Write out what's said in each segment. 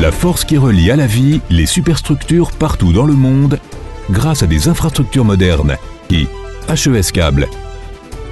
La force qui relie à la vie les superstructures partout dans le monde grâce à des infrastructures modernes qui, HES Câble.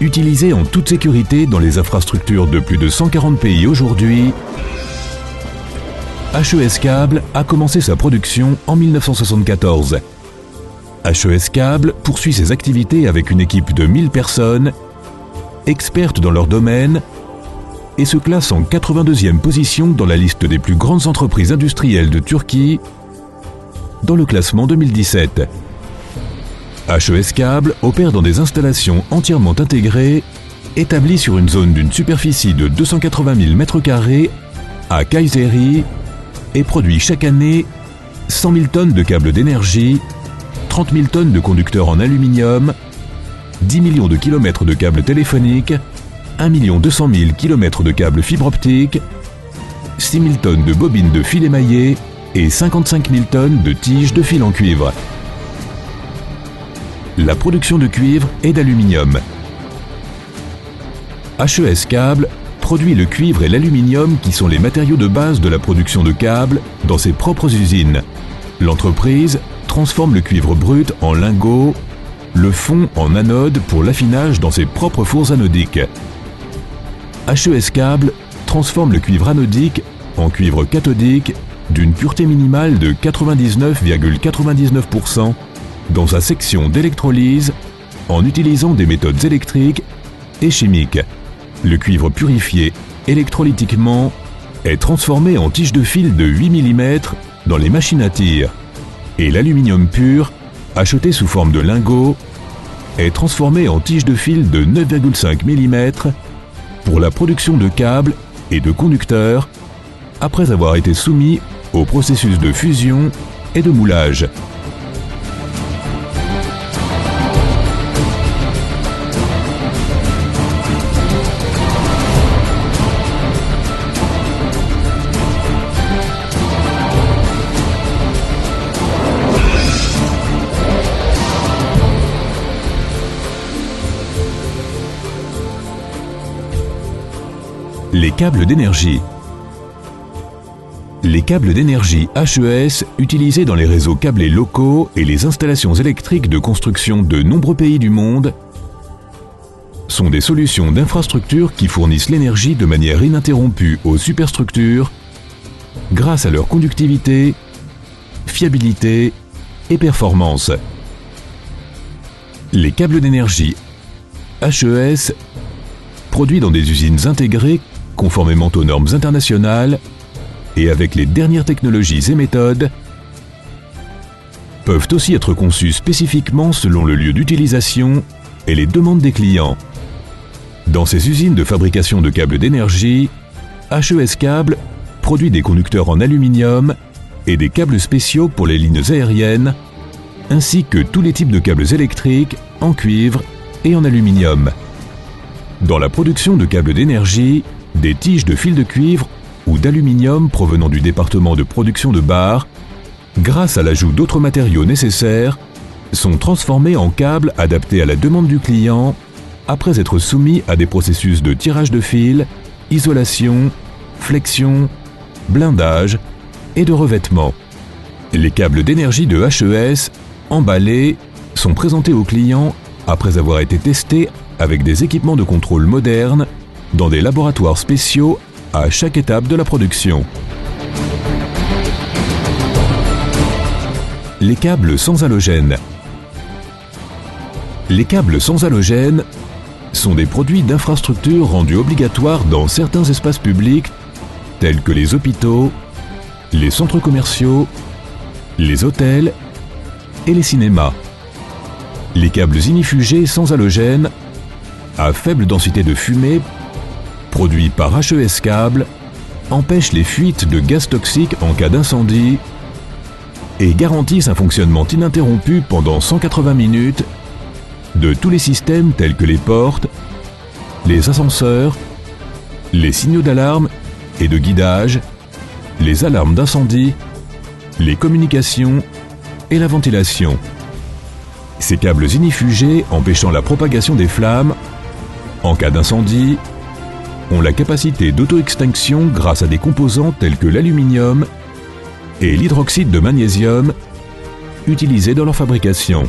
Utilisé en toute sécurité dans les infrastructures de plus de 140 pays aujourd'hui, HES Câble a commencé sa production en 1974. HES Câble poursuit ses activités avec une équipe de 1000 personnes, expertes dans leur domaine, et se classe en 82e position dans la liste des plus grandes entreprises industrielles de Turquie dans le classement 2017. HES Câble opère dans des installations entièrement intégrées, établies sur une zone d'une superficie de 280 000 m² à Kayseri et produit chaque année 100 000 tonnes de câbles d'énergie, 30 000 tonnes de conducteurs en aluminium, 10 millions de kilomètres de câbles téléphoniques, 1 200 000 km de câbles fibre optique, 6 000 tonnes de bobines de fil émaillé et 55 000 tonnes de tiges de fil en cuivre. La production de cuivre et d'aluminium. HES Câble produit le cuivre et l'aluminium qui sont les matériaux de base de la production de câbles dans ses propres usines. L'entreprise transforme le cuivre brut en lingots, le fond en anode pour l'affinage dans ses propres fours anodiques. HES Câble transforme le cuivre anodique en cuivre cathodique d'une pureté minimale de 99,99% dans sa section d'électrolyse en utilisant des méthodes électriques et chimiques. Le cuivre purifié électrolytiquement est transformé en tige de fil de 8 mm dans les machines à tir et l'aluminium pur, acheté sous forme de lingots, est transformé en tige de fil de 9,5 mm pour la production de câbles et de conducteurs après avoir été soumis au processus de fusion et de moulage. Les câbles d'énergie. Les câbles d'énergie HES utilisés dans les réseaux câblés locaux et les installations électriques de construction de nombreux pays du monde sont des solutions d'infrastructures qui fournissent l'énergie de manière ininterrompue aux superstructures grâce à leur conductivité, fiabilité et performance. Les câbles d'énergie HES produits dans des usines intégrées conformément aux normes internationales et avec les dernières technologies et méthodes, peuvent aussi être conçus spécifiquement selon le lieu d'utilisation et les demandes des clients. Dans ces usines de fabrication de câbles d'énergie, HES Câble produit des conducteurs en aluminium et des câbles spéciaux pour les lignes aériennes, ainsi que tous les types de câbles électriques en cuivre et en aluminium. Dans la production de câbles d'énergie, des tiges de fil de cuivre ou d'aluminium provenant du département de production de barres, grâce à l'ajout d'autres matériaux nécessaires, sont transformés en câbles adaptés à la demande du client après être soumis à des processus de tirage de fil, isolation, flexion, blindage et de revêtement. Les câbles d'énergie de HES, emballés, sont présentés aux clients après avoir été testés avec des équipements de contrôle modernes dans des laboratoires spéciaux à chaque étape de la production. Les câbles sans halogène. Les câbles sans halogène sont des produits d'infrastructure rendus obligatoires dans certains espaces publics tels que les hôpitaux, les centres commerciaux, les hôtels et les cinémas. Les câbles ignifugés sans halogène à faible densité de fumée produits par HES Câble empêchent les fuites de gaz toxiques en cas d'incendie et garantissent un fonctionnement ininterrompu pendant 180 minutes de tous les systèmes tels que les portes, les ascenseurs, les signaux d'alarme et de guidage, les alarmes d'incendie, les communications et la ventilation. Ces câbles ignifugés empêchant la propagation des flammes en cas d'incendie ont la capacité d'auto-extinction grâce à des composants tels que l'aluminium et l'hydroxyde de magnésium utilisés dans leur fabrication.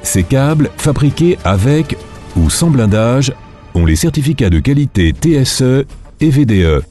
Ces câbles, fabriqués avec ou sans blindage, ont les certificats de qualité TSE et VDE.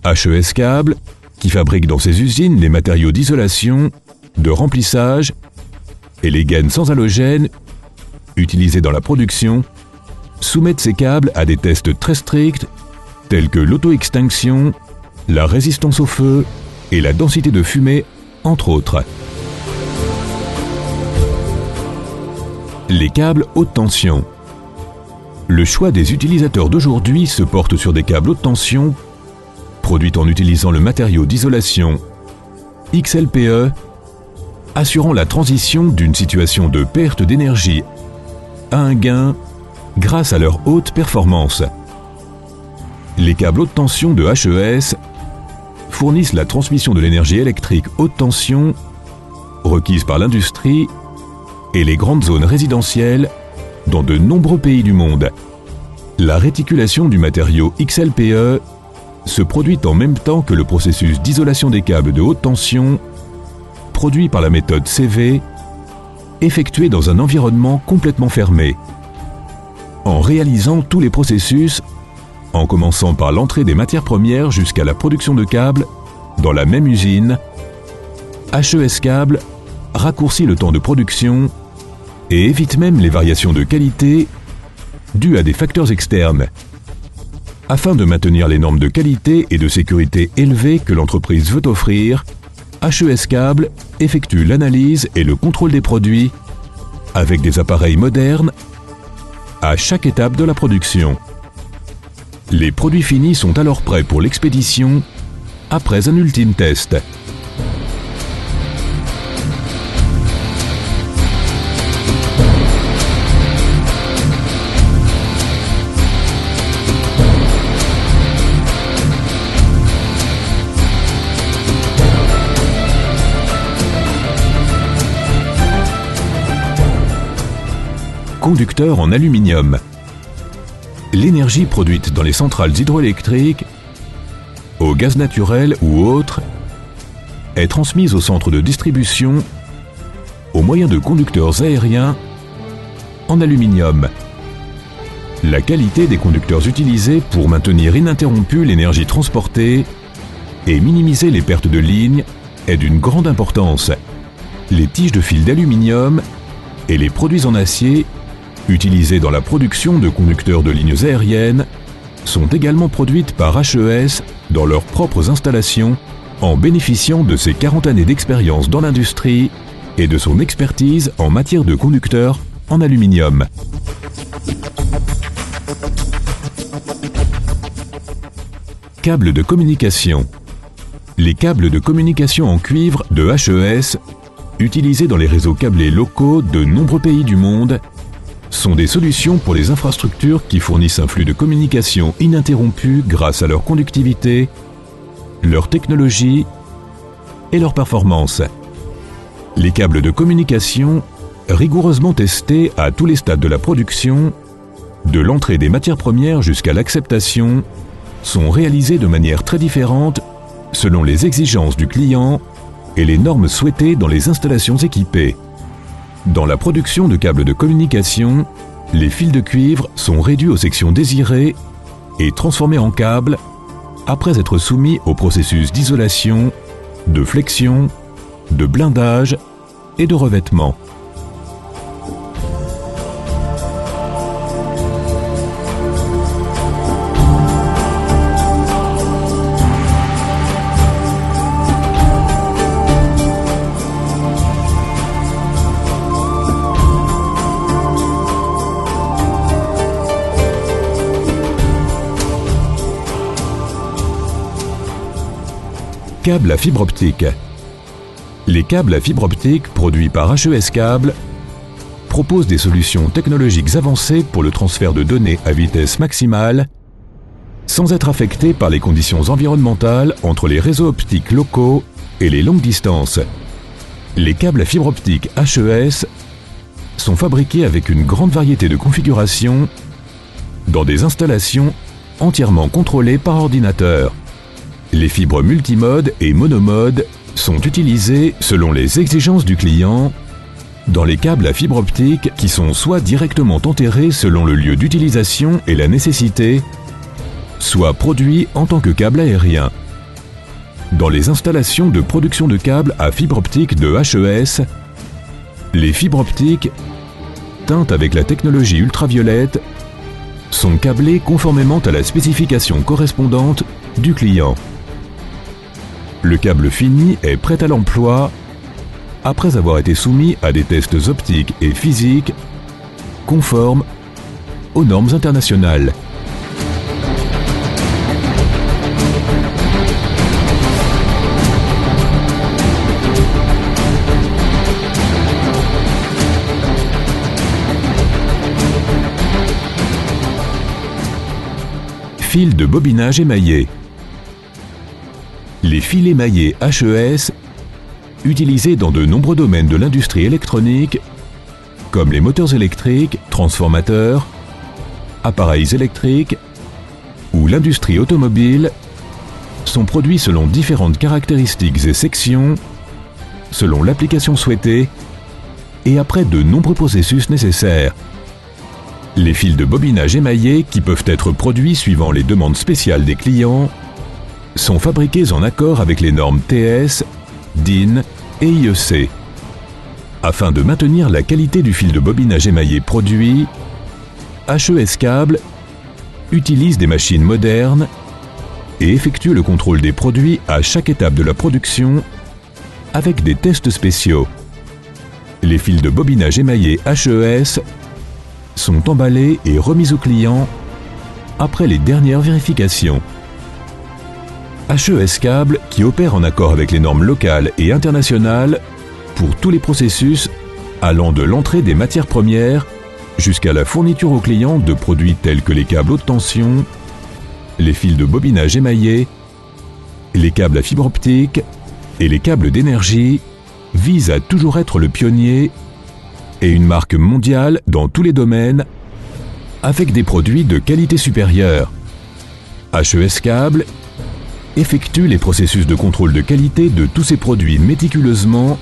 HES Câble, qui fabrique dans ses usines les matériaux d'isolation, de remplissage et les gaines sans halogène utilisés dans la production, soumettent ces câbles à des tests très stricts tels que l'auto-extinction, la résistance au feu et la densité de fumée, entre autres. Les câbles haute tension. Le choix des utilisateurs d'aujourd'hui se porte sur des câbles haute tension produits en utilisant le matériau d'isolation XLPE, assurant la transition d'une situation de perte d'énergie à un gain grâce à leur haute performance. Les câbles haute tension de HES fournissent la transmission de l'énergie électrique haute tension requise par l'industrie et les grandes zones résidentielles dans de nombreux pays du monde. La réticulation du matériau XLPE se produit en même temps que le processus d'isolation des câbles de haute tension, produit par la méthode CV, effectué dans un environnement complètement fermé. En réalisant tous les processus, en commençant par l'entrée des matières premières jusqu'à la production de câbles, dans la même usine, HES Câble raccourcit le temps de production et évite même les variations de qualité dues à des facteurs externes. Afin de maintenir les normes de qualité et de sécurité élevées que l'entreprise veut offrir, HES Câble effectue l'analyse et le contrôle des produits avec des appareils modernes à chaque étape de la production. Les produits finis sont alors prêts pour l'expédition après un ultime test. Conducteur en aluminium. L'énergie produite dans les centrales hydroélectriques, au gaz naturel ou autre, est transmise au centre de distribution au moyen de conducteurs aériens en aluminium. La qualité des conducteurs utilisés pour maintenir ininterrompue l'énergie transportée et minimiser les pertes de ligne est d'une grande importance. Les tiges de fil d'aluminium et les produits en acier utilisés dans la production de conducteurs de lignes aériennes sont également produites par HES dans leurs propres installations en bénéficiant de ses 40 années d'expérience dans l'industrie et de son expertise en matière de conducteurs en aluminium. Câbles de communication. Les câbles de communication en cuivre de HES, utilisés dans les réseaux câblés locaux de nombreux pays du monde, sont des solutions pour les infrastructures qui fournissent un flux de communication ininterrompu grâce à leur conductivité, leur technologie et leur performance. Les câbles de communication, rigoureusement testés à tous les stades de la production, de l'entrée des matières premières jusqu'à l'acceptation, sont réalisés de manière très différente selon les exigences du client et les normes souhaitées dans les installations équipées. Dans la production de câbles de communication, les fils de cuivre sont réduits aux sections désirées et transformés en câbles après être soumis au processus d'isolation, de flexion, de blindage et de revêtement. Câbles à fibre optique. Les câbles à fibre optique produits par HES Câble proposent des solutions technologiques avancées pour le transfert de données à vitesse maximale sans être affectés par les conditions environnementales entre les réseaux optiques locaux et les longues distances. Les câbles à fibre optique HES sont fabriqués avec une grande variété de configurations dans des installations entièrement contrôlées par ordinateur. Les fibres multimodes et monomodes sont utilisées selon les exigences du client dans les câbles à fibre optique qui sont soit directement enterrés selon le lieu d'utilisation et la nécessité, soit produits en tant que câble aérien. Dans les installations de production de câbles à fibre optique de HES, les fibres optiques, teintes avec la technologie ultraviolette, sont câblées conformément à la spécification correspondante du client. Le câble fini est prêt à l'emploi après avoir été soumis à des tests optiques et physiques conformes aux normes internationales. Fils de bobinage émaillé. Les fils émaillés HES, utilisés dans de nombreux domaines de l'industrie électronique, comme les moteurs électriques, transformateurs, appareils électriques ou l'industrie automobile, sont produits selon différentes caractéristiques et sections, selon l'application souhaitée et après de nombreux processus nécessaires. Les fils de bobinage émaillés, qui peuvent être produits suivant les demandes spéciales des clients, sont fabriqués en accord avec les normes TS, DIN et IEC. Afin de maintenir la qualité du fil de bobinage émaillé produit, HES Câble utilise des machines modernes et effectue le contrôle des produits à chaque étape de la production avec des tests spéciaux. Les fils de bobinage émaillé HES sont emballés et remis au client après les dernières vérifications. HES Câble, qui opère en accord avec les normes locales et internationales pour tous les processus allant de l'entrée des matières premières jusqu'à la fourniture au client de produits tels que les câbles haute tension, les fils de bobinage émaillés, les câbles à fibre optique et les câbles d'énergie, vise à toujours être le pionnier et une marque mondiale dans tous les domaines avec des produits de qualité supérieure. HES Câble effectue les processus de contrôle de qualité de tous ces produits méticuleusement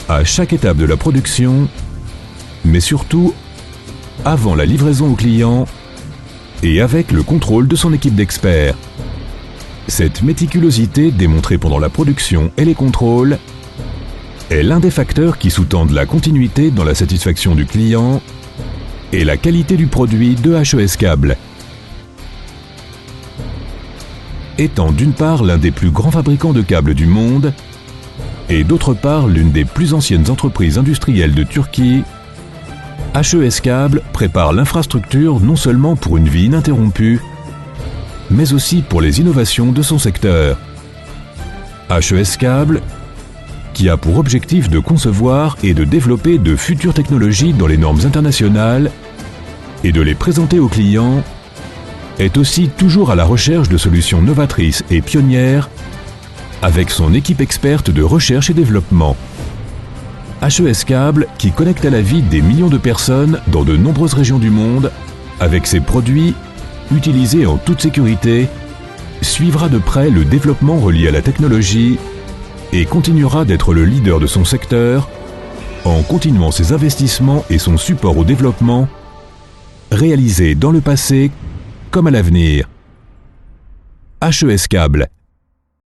à chaque étape de la production, mais surtout avant la livraison au client et avec le contrôle de son équipe d'experts. Cette méticulosité démontrée pendant la production et les contrôles est l'un des facteurs qui sous-tendent la continuité dans la satisfaction du client et la qualité du produit de HES Câble. Étant d'une part l'un des plus grands fabricants de câbles du monde et d'autre part l'une des plus anciennes entreprises industrielles de Turquie, HES Câble prépare l'infrastructure non seulement pour une vie ininterrompue, mais aussi pour les innovations de son secteur. HES Câble, qui a pour objectif de concevoir et de développer de futures technologies dans les normes internationales et de les présenter aux clients, est aussi toujours à la recherche de solutions novatrices et pionnières avec son équipe experte de recherche et développement. HES Câble, qui connecte à la vie des millions de personnes dans de nombreuses régions du monde, avec ses produits utilisés en toute sécurité, suivra de près le développement relié à la technologie et continuera d'être le leader de son secteur en continuant ses investissements et son support au développement réalisés dans le passé comme à l'avenir. HES Câble.